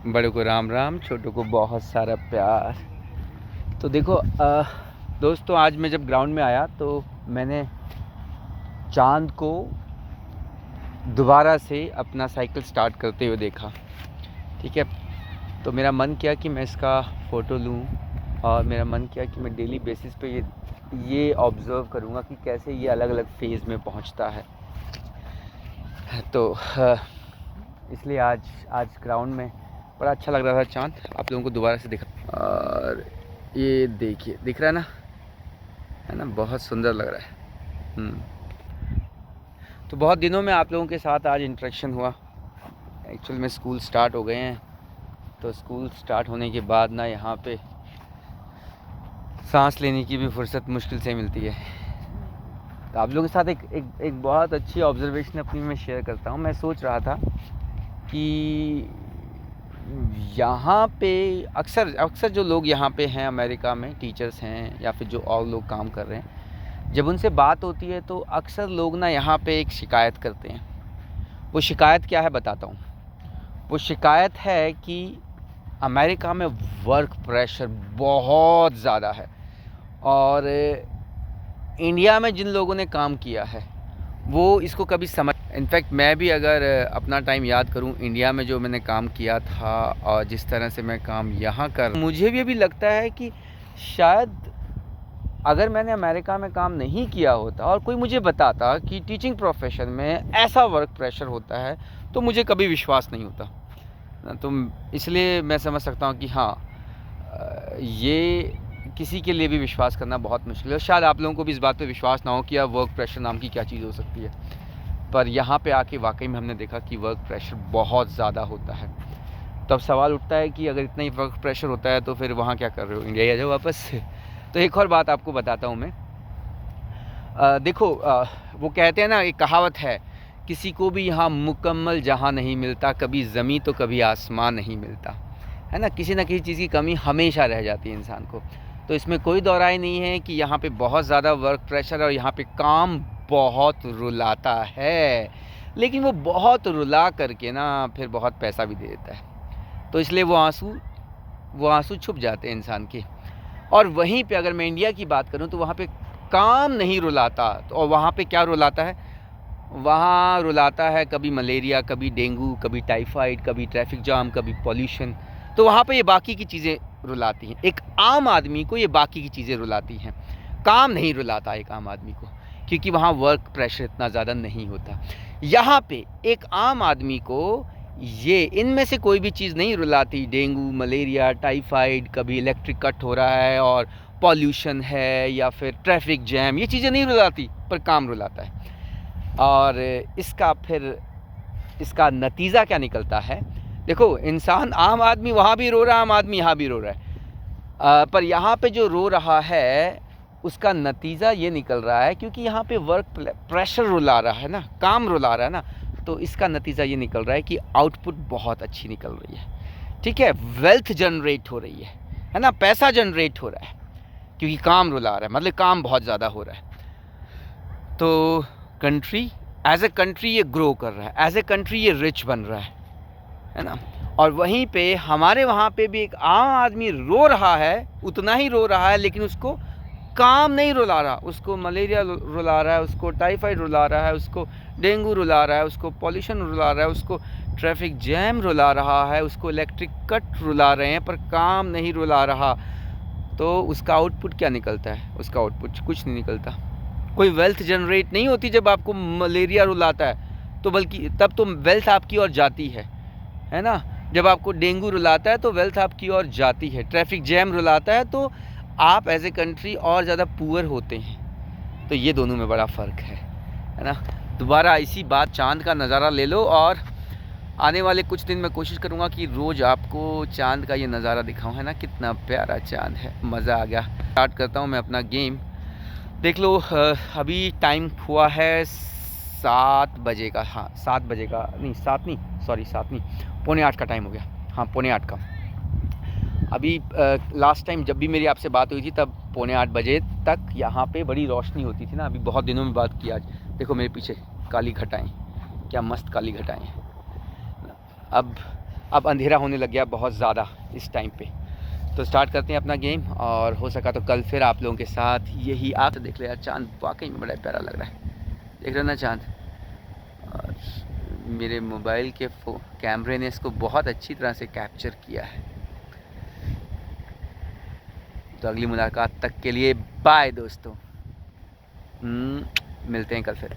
बड़ों को राम राम, छोटों को बहुत सारा प्यार। तो देखो दोस्तों, आज मैं जब ग्राउंड में आया तो मैंने चांद को दोबारा से अपना साइकिल स्टार्ट करते हुए देखा। ठीक है, तो मेरा मन किया कि मैं इसका फ़ोटो लूँ और मेरा मन किया कि मैं डेली बेसिस पे ये ऑब्ज़र्व करूँगा कि कैसे ये अलग अलग फेज़ में पहुँचता है। तो इसलिए आज ग्राउंड में बड़ा अच्छा लग रहा था चाँद, आप लोगों को दोबारा से दिखा। और ये देखिए, दिख रहा है ना, बहुत सुंदर लग रहा है। तो बहुत दिनों में आप लोगों के साथ आज इंटरेक्शन हुआ। एक्चुअल में स्कूल स्टार्ट हो गए हैं, तो स्कूल स्टार्ट होने के बाद ना यहाँ पे सांस लेने की भी फुर्सत मुश्किल से मिलती है। तो आप लोगों के साथ एक बहुत अच्छी ऑब्जर्वेशन अपनी मैं शेयर करता हूँ। मैं सोच रहा था कि यहाँ पे अक्सर जो लोग यहाँ पे हैं अमेरिका में, टीचर्स हैं या फिर जो और लोग काम कर रहे हैं, जब उनसे बात होती है तो अक्सर लोग ना यहाँ पे एक शिकायत करते हैं। वो शिकायत क्या है बताता हूँ। वो शिकायत है कि अमेरिका में वर्क प्रेशर बहुत ज़्यादा है और इंडिया में जिन लोगों ने काम किया है वो इसको कभी समझ। इनफैक्ट मैं भी अगर अपना टाइम याद करूं, इंडिया में जो मैंने काम किया था और जिस तरह से मैं काम यहाँ कर, मुझे भी अभी लगता है कि शायद अगर मैंने अमेरिका में काम नहीं किया होता और कोई मुझे बताता कि टीचिंग प्रोफेशन में ऐसा वर्क प्रेशर होता है तो मुझे कभी विश्वास नहीं होता। तो इसलिए मैं समझ सकता हूँ कि हाँ, ये किसी के लिए भी विश्वास करना बहुत मुश्किल है। शायद आप लोगों को भी इस बात पे विश्वास ना हो कि यार वर्क प्रेशर नाम की क्या चीज़ हो सकती है, पर यहाँ पे आके वाकई में हमने देखा कि वर्क प्रेशर बहुत ज़्यादा होता है। तो अब सवाल उठता है कि अगर इतना ही वर्क प्रेशर होता है तो फिर वहाँ क्या कर रहे हो, इंडिया आ जाओ वापस से। तो एक और बात आपको बताता हूँ मैं। देखो, वो कहते हैं ना, एक कहावत है, किसी को भी यहाँ मुकम्मल जहाँ नहीं मिलता, कभी ज़मीं तो कभी आसमान नहीं मिलता, है ना। किसी न किसी चीज़ की कमी हमेशा रह जाती है इंसान को। तो इसमें कोई दौराई नहीं है कि यहाँ पे बहुत ज़्यादा वर्क प्रेशर और यहाँ पे काम बहुत रुलाता है, लेकिन वो बहुत रुला करके ना फिर बहुत पैसा भी दे देता है। तो इसलिए वो आंसू छुप जाते हैं इंसान के। और वहीं पे अगर मैं इंडिया की बात करूं तो वहाँ पे काम नहीं रुलाता, तो और वहाँ पे क्या रुलाता है, वहाँ रुलाता है कभी मलेरिया, कभी डेंगू, कभी टाइफाइड, कभी ट्रैफिक जाम, कभी पॉल्यूशन। तो वहाँ पे ये बाकी की चीज़ें रुलाती हैं। एक आम आदमी को ये बाकी की चीज़ें रुलाती हैं, काम नहीं रुलाता एक आम आदमी को, क्योंकि वहाँ वर्क प्रेशर इतना ज़्यादा नहीं होता। यहाँ पे एक आम आदमी को ये इनमें से कोई भी चीज़ नहीं रुलाती। डेंगू, मलेरिया, टाइफाइड, कभी इलेक्ट्रिक कट हो रहा है और पॉल्यूशन है या फिर ट्रैफिक जैम, ये चीज़ें नहीं रुलाती, पर काम रुलाता है। और इसका नतीजा क्या निकलता है। देखो, इंसान, आम आदमी वहाँ भी रो रहा है, आम आदमी यहाँ भी रो रहा है, पर यहाँ पे जो रो रहा है उसका नतीजा ये निकल रहा है, क्योंकि यहाँ पे वर्क प्रेशर रुला रहा है ना, काम रुला रहा है ना, तो इसका नतीजा ये निकल रहा है कि आउटपुट बहुत अच्छी निकल रही है। ठीक है, वेल्थ जनरेट हो रही है ना, पैसा जनरेट हो रहा है, क्योंकि काम रुला रहा है, मतलब काम बहुत ज़्यादा हो रहा है। तो कंट्री, एज ए कंट्री ये ग्रो कर रहा है, एज ए कंट्री ये रिच बन रहा है ना। और वहीं पे हमारे वहाँ पे भी एक आम आदमी रो रहा है, उतना ही रो रहा है, लेकिन उसको काम नहीं रुला रहा, उसको मलेरिया रुला रहा है, उसको टाइफाइड रुला रहा है, उसको डेंगू रुला रहा है, उसको पॉल्यूशन रुला रहा है, उसको ट्रैफिक जैम रुला रहा है, उसको इलेक्ट्रिक कट रुला रहे हैं, पर काम नहीं रुला रहा। तो उसका आउटपुट क्या निकलता है, उसका आउटपुट कुछ नहीं निकलता। कोई वेल्थ जनरेट नहीं होती जब आपको मलेरिया रुलाता है, तो बल्कि तब तो वेल्थ आपकी ओर जाती है ना। जब आपको डेंगू रुलाता है तो वेल्थ आपकी ओर जाती है, ट्रैफिक जैम रुलाता है तो आप एज ए कंट्री और ज़्यादा पुअर होते हैं। तो ये दोनों में बड़ा फ़र्क है ना। दोबारा इसी बात चांद का नज़ारा ले लो, और आने वाले कुछ दिन मैं कोशिश करूँगा कि रोज़ आपको चांद का ये नज़ारा दिखाऊँ, है ना। कितना प्यारा चांद है, मज़ा आ गया। स्टार्ट करता हूँ मैं अपना गेम। देख लो, अभी टाइम हुआ है 7 बजे का, हाँ 7 बजे का नहीं, 7 नहीं, 7:45 का टाइम हो गया, हाँ 7:45 का। अभी लास्ट टाइम जब भी मेरी आपसे बात हुई थी तब 7:45 बजे तक यहाँ पे बड़ी रोशनी होती थी ना। अभी बहुत दिनों में बात की आज। देखो मेरे पीछे काली घटाएं, क्या मस्त काली घटाएं। अब अब अंधेरा होने लग गया बहुत ज़्यादा इस टाइम पे। तो स्टार्ट करते हैं अपना गेम, और हो सका तो कल फिर आप लोगों के साथ यही आप तो देख ले यार, चाँद वाकई में बड़ा प्यारा लग रहा है, देख रहे हो ना चाँद। और मेरे मोबाइल के कैमरे ने इसको बहुत अच्छी तरह से कैप्चर किया है। तो अगली मुलाकात तक के लिए बाय दोस्तों, मिलते हैं कल फिर।